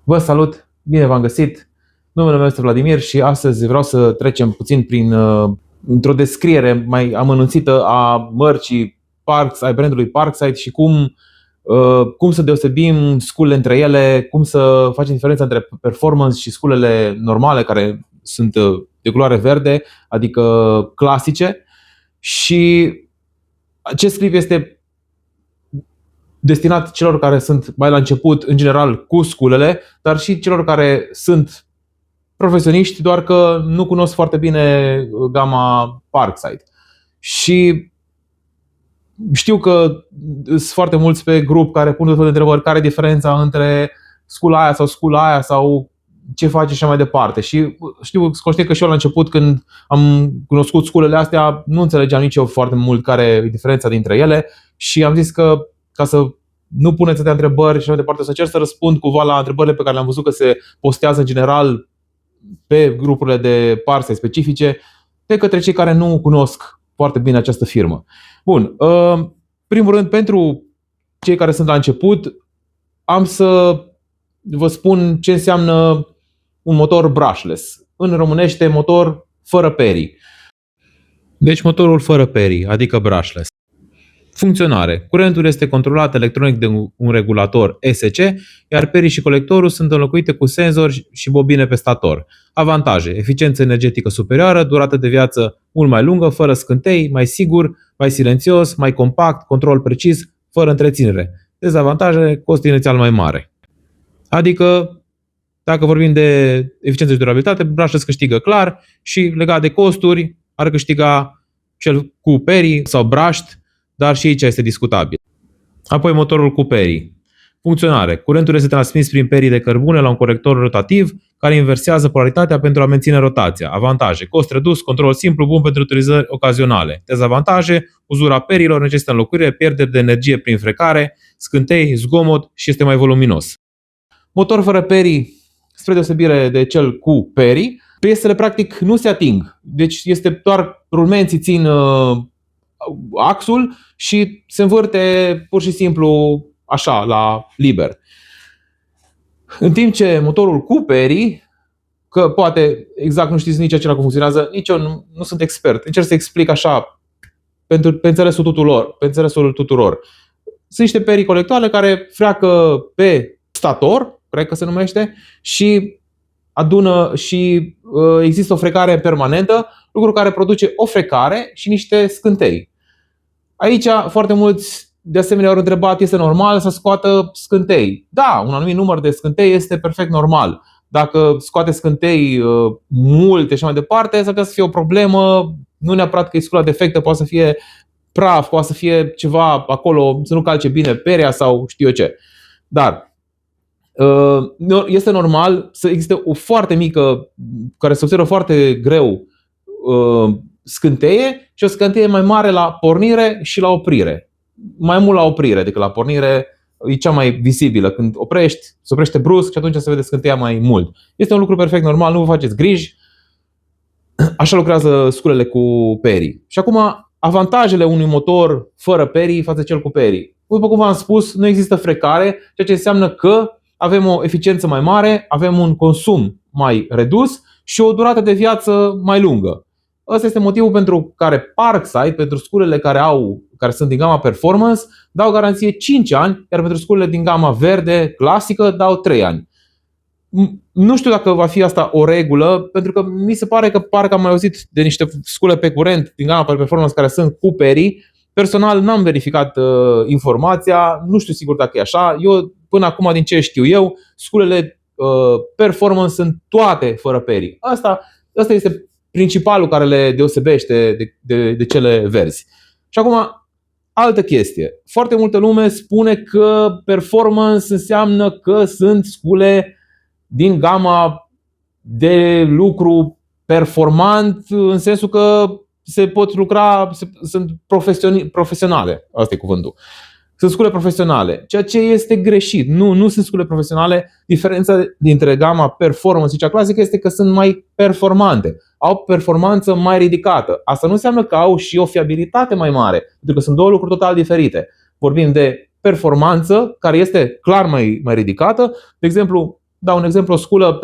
Vă salut! Bine v-am găsit! Numele meu este Vladimir și astăzi vreau să trecem puțin într-o descriere mai amănunțită a mărcii Parkside, ai brandului Parkside și cum să deosebim sculele între ele, cum să facem diferența între performance și sculele normale care sunt de culoare verde, adică clasice. Și acest clip este destinat celor care sunt mai la început, în general, cu sculele, dar și celor care sunt profesioniști, doar că nu cunosc foarte bine gama Parkside. Și știu că sunt foarte mulți pe grup care pun tot felul de întrebări, care e diferența între scula aia sau scula aia sau ce face și așa mai departe. Și conștient că și eu la început, când am cunoscut sculele astea, nu înțelegeam nici eu foarte mult care e diferența dintre ele și am zis că ca să nu puneți atâtea întrebări și mai departe, să încerc să răspund cumva la întrebările pe care le-am văzut că se postează în general pe grupurile de Parkside specifice de către cei care nu cunosc foarte bine această firmă. Bun, primul rând, pentru cei care sunt la început, am să vă spun ce înseamnă un motor brushless. În românește, motor fără perii. Deci motorul fără perii, adică brushless. Funcționare. Curentul este controlat electronic de un regulator ESC, iar perii și colectorul sunt înlocuite cu senzori și bobine pe stator. Avantaje. Eficiență energetică superioară, durată de viață mult mai lungă, fără scântei, mai sigur, mai silențios, mai compact, control precis, fără întreținere. Dezavantaje. Cost inițial mai mare. Adică, dacă vorbim de eficiență și durabilitate, brushless câștigă clar și legat de costuri ar câștiga cel cu perii sau brushed, dar și aici este discutabil. Apoi motorul cu perii. Funcționare. Curentul este transmis prin perii de cărbune la un corector rotativ care inversează polaritatea pentru a menține rotația. Avantaje. Cost redus, control simplu, bun pentru utilizări ocazionale. Dezavantaje. Uzura perilor necesită înlocuire, pierderi de energie prin frecare, scântei, zgomot și este mai voluminos. Motor fără perii, spre deosebire de cel cu perii, piesele practic nu se ating. Deci este doar rulmenții țin axul și se învârte pur și simplu așa, la liber. În timp ce motorul cu perii, că poate exact nu știți nici acela cum funcționează, nici eu nu sunt expert. Încerc să explic așa pe înțelesul tuturor. Sunt niște perii colectoare care freacă pe stator, cred că se numește, și adună și există o frecare permanentă, lucru care produce o frecare și niște scântei. Aici foarte mulți de asemenea au întrebat, este normal să scoată scântei? Da, un anumit număr de scântei este perfect normal. Dacă scoate scântei multe și mai departe, s-ar putea să fie o problemă, nu neapărat că e scula defectă, poate să fie praf, poate să fie ceva acolo, să nu calce bine perea sau știu eu ce. Dar este normal să existe o foarte mică, care se observă foarte greu, scânteie și o scânteie mai mare la pornire și la oprire. Mai mult la oprire decât la pornire, e cea mai vizibilă. Când oprești, se oprește brusc și atunci se vede scânteia mai mult. Este un lucru perfect normal, nu vă faceți griji. Așa lucrează sculele cu perii. Și acum, avantajele unui motor fără perii față de cel cu perii. După cum v-am spus, nu există frecare, ceea ce înseamnă că avem o eficiență mai mare, avem un consum mai redus și o durată de viață mai lungă. Ăsta este motivul pentru care Parkside, pentru sculele care sunt din gama performance, dau garanție 5 ani, iar pentru sculele din gama verde clasică dau 3 ani. Nu știu dacă va fi asta o regulă, pentru că mi se pare că parcă am mai auzit de niște scule pe curent din gama performance care sunt cu perii. Personal n-am verificat informația, nu știu sigur dacă e așa. Eu, până acum, din ce știu eu, sculele performance sunt toate fără perii. Asta este principalul care le deosebește de cele verzi. Și acum, altă chestie. Foarte multă lume spune că performance înseamnă că sunt scule din gama de lucru performant, în sensul că se pot lucra, sunt profesionale. Asta e cuvântul. Sunt scule profesionale, ceea ce este greșit. Nu sunt scule profesionale. Diferența dintre gama performance și cea clasică este că sunt mai performante. Au performanță mai ridicată. Asta nu înseamnă că au și o fiabilitate mai mare, pentru că sunt două lucruri total diferite. Vorbim de performanță, care este clar mai ridicată. De exemplu, dau un exemplu, o sculă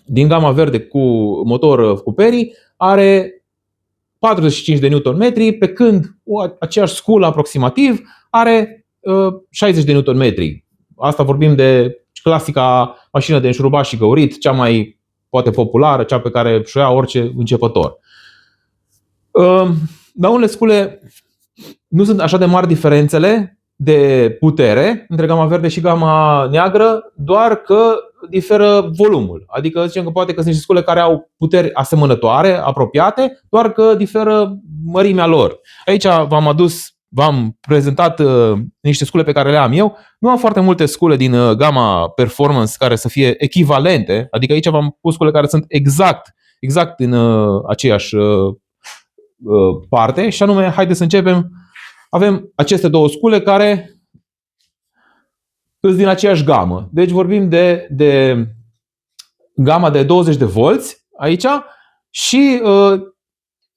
din gama verde cu motor cu Perry are 45 de Nm, pe când aceeași sculă aproximativ are 60 de Nm. Asta vorbim de clasica mașină de înșurubat și găurit, cea mai poate populară, cea pe care și-o ia orice începător. La unele scule nu sunt așa de mari diferențele de putere între gama verde și gama neagră, doar că diferă volumul. Adică zicem că poate că sunt niște scule care au puteri asemănătoare, apropiate, doar că diferă mărimea lor. Aici v-am prezentat niște scule pe care le am eu. Nu am foarte multe scule din gama performance care să fie echivalente, adică aici v-am pus scule care sunt exact în aceeași parte, și anume, haideți să începem. Avem aceste două scule care sunt din aceeași gamă. Deci vorbim de gama de 20 de volți aici și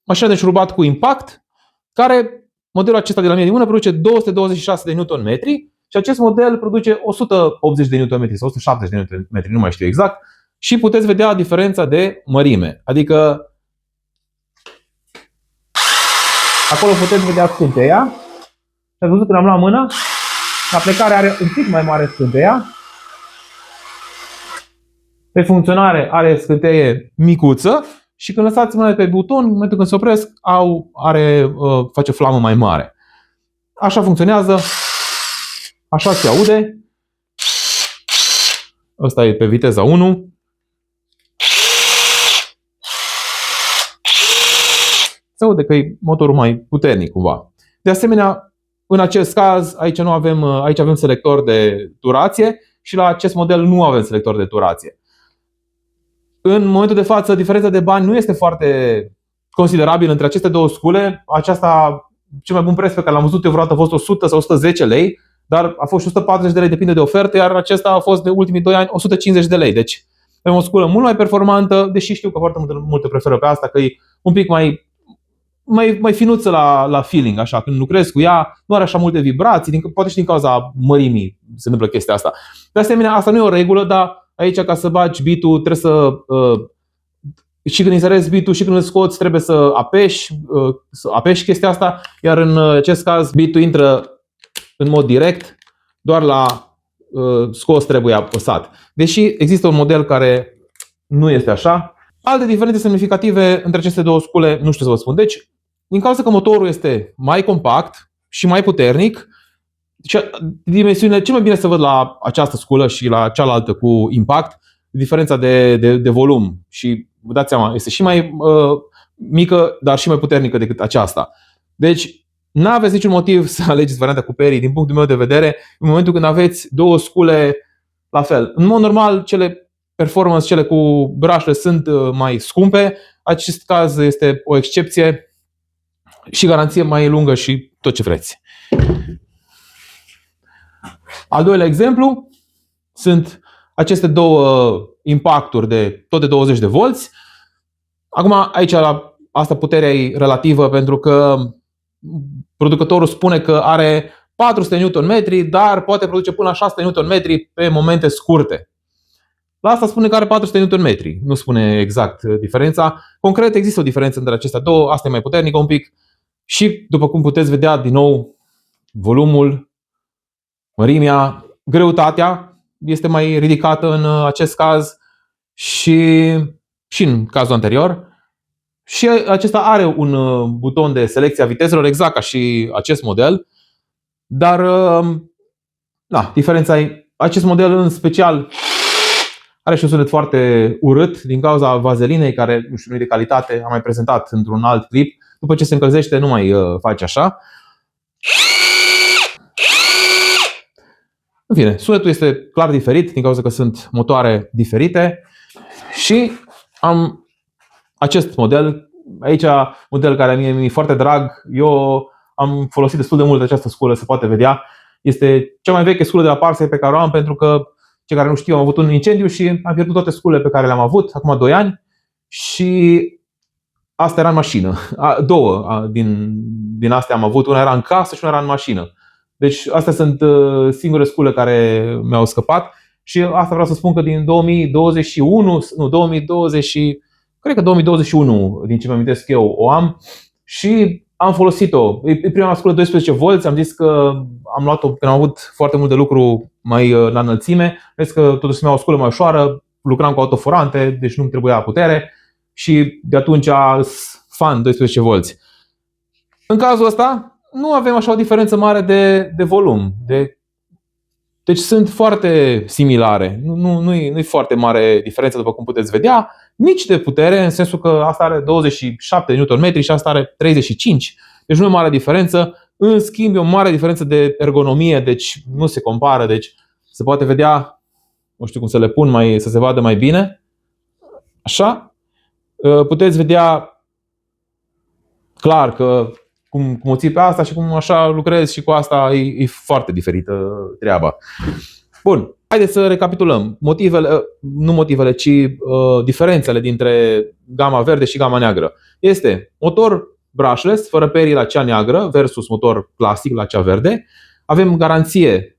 mașina de șurubat cu impact, care modelul acesta de la mine din mână produce 226 de Nm și acest model produce 180 de Nm sau 170 de Nm, nu mai știu exact, și puteți vedea diferența de mărime. Adică acolo puteți vedea scânteia. Și ați văzut când am luat mâna, la plecare are un pic mai mare scânteia. Pe funcționare are scânteie micuță și când lăsați mâna pe buton, în momentul când se opresc, face flamă mai mare. Așa funcționează, așa se aude. Ăsta e pe viteza 1. Se aude că e motorul mai puternic cumva. De asemenea, în acest caz, aici avem selector de turație și la acest model nu avem selector de turație. În momentul de față, diferența de bani nu este foarte considerabilă între aceste două scule. Cel mai bun preț pe care l-am văzut eu vreodată a fost 100 sau 110 lei, dar a fost și 140 de lei, depinde de ofertă, iar acesta a fost de ultimii 2 ani 150 de lei. Deci avem o sculă mult mai performantă, deși știu că foarte multe preferă pe asta, că e un pic mai finuță la feeling, așa, când lucrezi cu ea, nu are așa multe vibrații, poate și din cauza mărimii se întâmplă chestia asta. De asemenea, asta nu e o regulă, dar aici ca să bagi beat-ul trebuie și când inserezi beat-ul și când îl scoți trebuie să apeși chestia asta, iar în acest caz beat-ul intră în mod direct, doar la scos trebuie apăsat. Deși există un model care nu este așa. Alte diferențe semnificative între aceste două scule nu știu să vă spun. Deci, din cauza că motorul este mai compact și mai puternic, dimensiunile, cel mai bine se văd la această sculă și la cealaltă cu impact, diferența de volum. Și vă dați seama, este și mai mică, dar și mai puternică decât aceasta. Deci, nu aveți niciun motiv să alegeți varianta cu Perry, din punctul meu de vedere, în momentul când aveți două scule la fel. În mod normal, cele performance, cele cu brașle sunt mai scumpe. Acest caz este o excepție și garanție mai lungă și tot ce vreți. Al doilea exemplu sunt aceste două impacturi de tot de 20 de volți. Acum aici asta puterea e relativă pentru că producătorul spune că are 400 Nm, dar poate produce până la 600 Nm pe momente scurte. La asta spune că are 400 Nm, nu spune exact diferența. Concret există o diferență între acestea două, asta e mai puternică un pic și după cum puteți vedea din nou volumul, mărimea, greutatea este mai ridicată în acest caz și în cazul anterior. Și acesta are un buton de selecție a vitezelor exact ca și acest model, dar diferența e, acest model în special are și un sunet foarte urât din cauza vazelinei care nu e de calitate, am mai prezentat într-un alt clip. După ce se încălzește nu mai face așa. În fine, sunetul este clar diferit din cauza că sunt motoare diferite și am acest model. Aici, model care mi-e foarte drag, eu am folosit destul de mult această sculă, se poate vedea. Este cea mai veche sculă de la Parkside pe care o am, pentru că cei care nu știu, am avut un incendiu și am pierdut toate sculele pe care le-am avut acum 2 ani și asta era în mașină. Două din astea am avut, una era în casă și una era în mașină. Deci astea sunt singure scule care mi-au scăpat Și asta vreau să spun că din 2021, nu, 2020, cred că 2021, din ce mi amintesc eu, o am și am folosit-o. E prima la sculă 12V, am zis că am luat-o când am avut foarte mult de lucru mai la înălțime. Vezi că totuși mi-a o sculă mai ușoară, lucram cu autoforante, deci nu-mi trebuia putere și de atunci sunt fan 12V. În cazul ăsta nu avem așa o diferență mare de volum. Deci sunt foarte similare. Nu e foarte mare diferență, după cum puteți vedea. Nici de putere, în sensul că asta are 27 Nm și asta are 35. Deci nu e mare diferență. În schimb, e o mare diferență de ergonomie, deci nu se compară. Deci se poate vedea, nu știu cum să le pun să se vadă mai bine. Așa. Puteți vedea clar că cum o ții pe asta și cum așa lucrezi și cu asta e foarte diferită treaba. Bun, haideți să recapitulăm. Diferențele dintre gama verde și gama neagră. Este motor brushless, fără perii la cea neagră versus motor clasic la cea verde. Avem garanție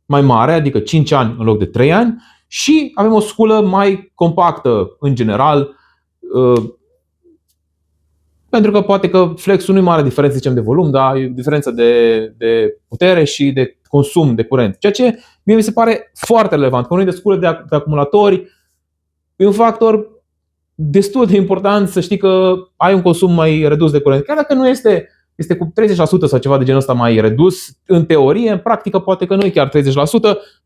mai mare, adică 5 ani în loc de 3 ani și avem o sculă mai compactă în general, pentru că poate că flexul nu e mare diferență, zicem, de volum, dar e diferență de putere și de consum de curent. Ceea ce mie mi se pare foarte relevant. Că unui de sculă de acumulatori e un factor destul de important să știi că ai un consum mai redus de curent. Chiar dacă nu este cu 30% sau ceva de genul ăsta mai redus, în teorie, în practică poate că nu e chiar 30%,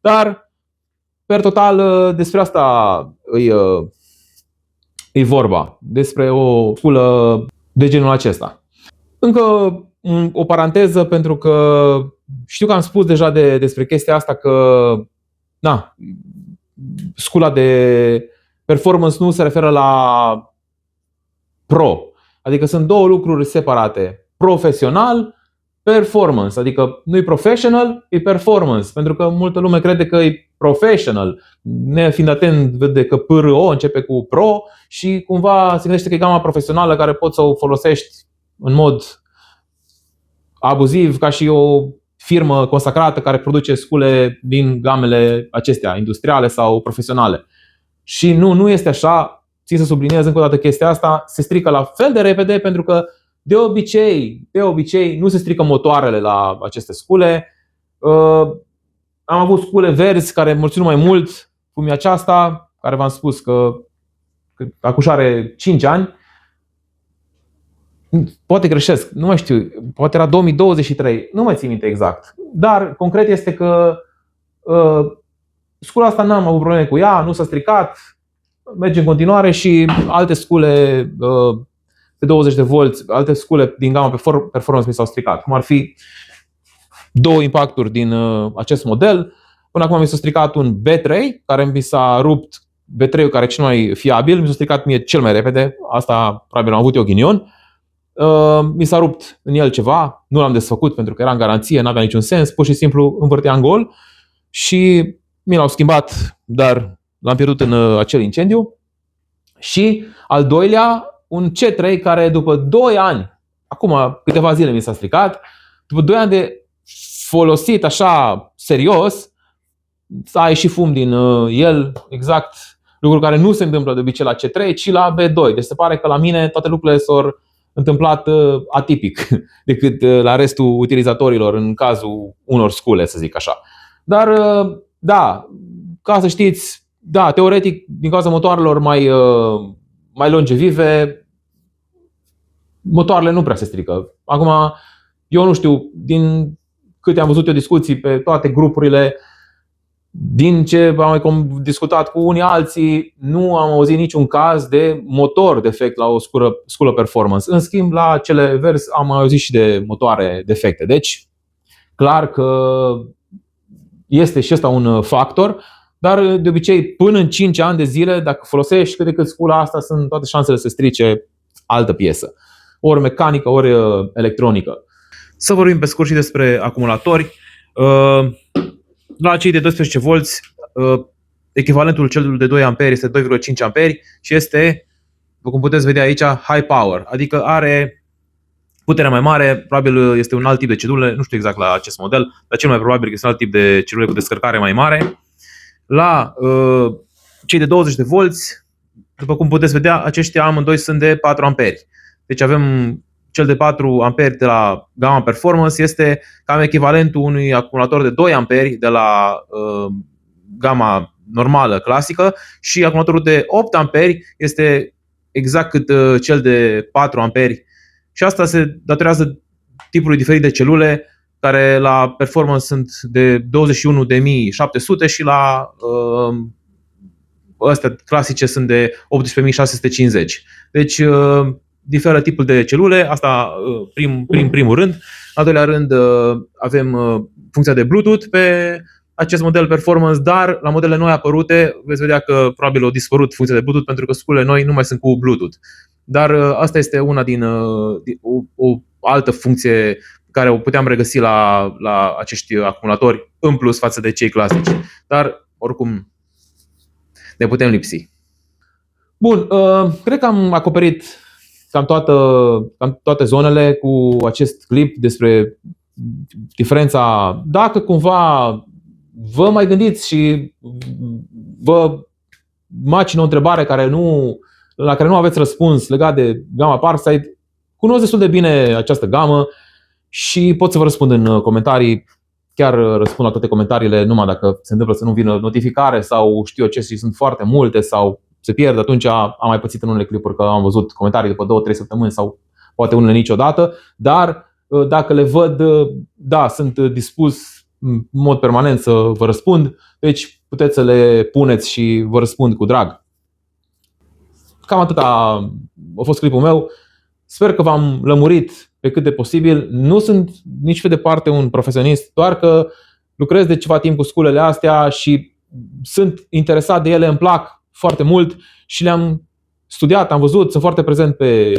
dar per total despre asta e vorba. Despre o sculă de genul acesta. Încă o paranteză, pentru că știu că am spus deja despre chestia asta că scula de performance nu se referă la pro. Adică sunt două lucruri separate. Profesional, performance. Adică nu e professional, e performance. Pentru că multă lume crede că e professional. Nefiind atent, vede că PRO începe cu pro și cumva se gândește că e gama profesională care poți să o folosești în mod abuziv ca și o firmă consacrată care produce scule din gamele acestea, industriale sau profesionale. Și nu este așa. Țin să subliniez încă o dată chestia asta. Se strică la fel de repede pentru că de obicei nu se strică motoarele la aceste scule. Am avut scule verzi care mă țin mai mult, cum e aceasta, care v-am spus că acuși are 5 ani. Poate greșesc, nu mai știu, poate era 2023, nu mai țin minte exact. Dar concret este că scula asta n-am avut probleme cu ea, nu s-a stricat, merge în continuare și alte scule pe 20 de volți, alte scule din gama performance mi s-au stricat, cum ar fi două impacturi din acest model. Până acum mi s-a stricat un B3, care mi s-a rupt, B3-ul care e cel mai fiabil, mi s-a stricat mie cel mai repede, asta probabil am avut eu ghinion. Mi s-a rupt în el ceva, nu l-am desfăcut pentru că era în garanție, n-avea niciun sens, pur și simplu învârtea în gol și mi l-au schimbat, dar l-am pierdut în acel incendiu. Și al doilea, un C3 care după 2 ani, acum câteva zile mi s-a stricat, după 2 ani de folosit așa serios, a ieșit fum din el, exact lucru care nu se întâmplă de obicei la C3, ci la B2. Deci se pare că la mine toate lucrurile s-au întâmplat atipic decât la restul utilizatorilor în cazul unor scule, să zic așa. Dar da, ca să știți, da, teoretic, din cauza motoarelor mai longevive, motoarele nu prea se strică. Acum, eu nu știu, din câte am văzut eu discuții pe toate grupurile, din ce am mai discutat cu unii alții, nu am auzit niciun caz de motor defect la o sculă performance. În schimb, la cele verzi am auzit și de motoare defecte. Deci, clar că este și ăsta un factor, dar de obicei până în 5 ani de zile, dacă folosești cât de cât scula asta, sunt toate șansele să strice altă piesă, ori mecanică, ori electronică. Să vorbim pe scurt și despre acumulatori. La cei de 12V, echivalentul celui de 2 A este 2,5 A și este, după cum puteți vedea aici, high power, adică are puterea mai mare, probabil este un alt tip de celule, nu știu exact la acest model, dar cel mai probabil este un alt tip de celule cu descărcare mai mare. La cei de 20 de volți, după cum puteți vedea, aceștia amândoi sunt de 4 amperi. Deci avem cel de 4 amperi de la Gamma Performance, este cam echivalentul unui acumulator de 2 amperi de la Gamma normală, clasică, și acumulatorul de 8 amperi este exact cât cel de 4 amperi. Și asta se datorează tipului diferit de celule, care la performance sunt de 21.700 și la astea clasice sunt de 18.650. Deci diferă tipul de celule, asta primul rând. Al doilea rând avem funcția de Bluetooth pe acest model performance, dar la modelele noi apărute veți vedea că probabil a dispărut funcția de Bluetooth pentru că sculele noi nu mai sunt cu Bluetooth. Dar asta este una din o altă funcție care o puteam regăsi la acești acumulatori în plus față de cei clasici. Dar oricum ne putem lipsi. Bun, cred că am acoperit cam toate zonele cu acest clip despre diferența. Dacă cumva vă mai gândiți și vă macină o întrebare la care nu aveți răspuns legat de Gamma Parkside, cunosc destul de bine această gamă și pot să vă răspund în comentarii. Chiar răspund la toate comentariile, numai dacă se întâmplă să nu vină notificare sau știu eu ce, și sunt foarte multe sau se pierd, atunci am mai pățit în unele clipuri că am văzut comentarii după 2-3 săptămâni sau poate unele niciodată, dar dacă le văd, da, sunt dispus în mod permanent să vă răspund, deci puteți să le puneți și vă răspund cu drag. Cam atât a fost clipul meu. Sper că v-am lămurit pe cât de posibil. Nu sunt nici pe departe un profesionist, doar că lucrez de ceva timp cu sculele astea și sunt interesat de ele, îmi plac foarte mult și le-am studiat, am văzut, sunt foarte prezent pe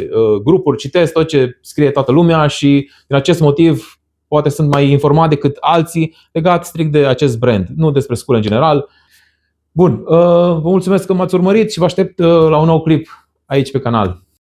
grupuri, citesc tot ce scrie toată lumea și din acest motiv poate sunt mai informat decât alții legat strict de acest brand, nu despre scule în general. Bun, vă mulțumesc că m-ați urmărit și vă aștept la un nou clip aici pe canal.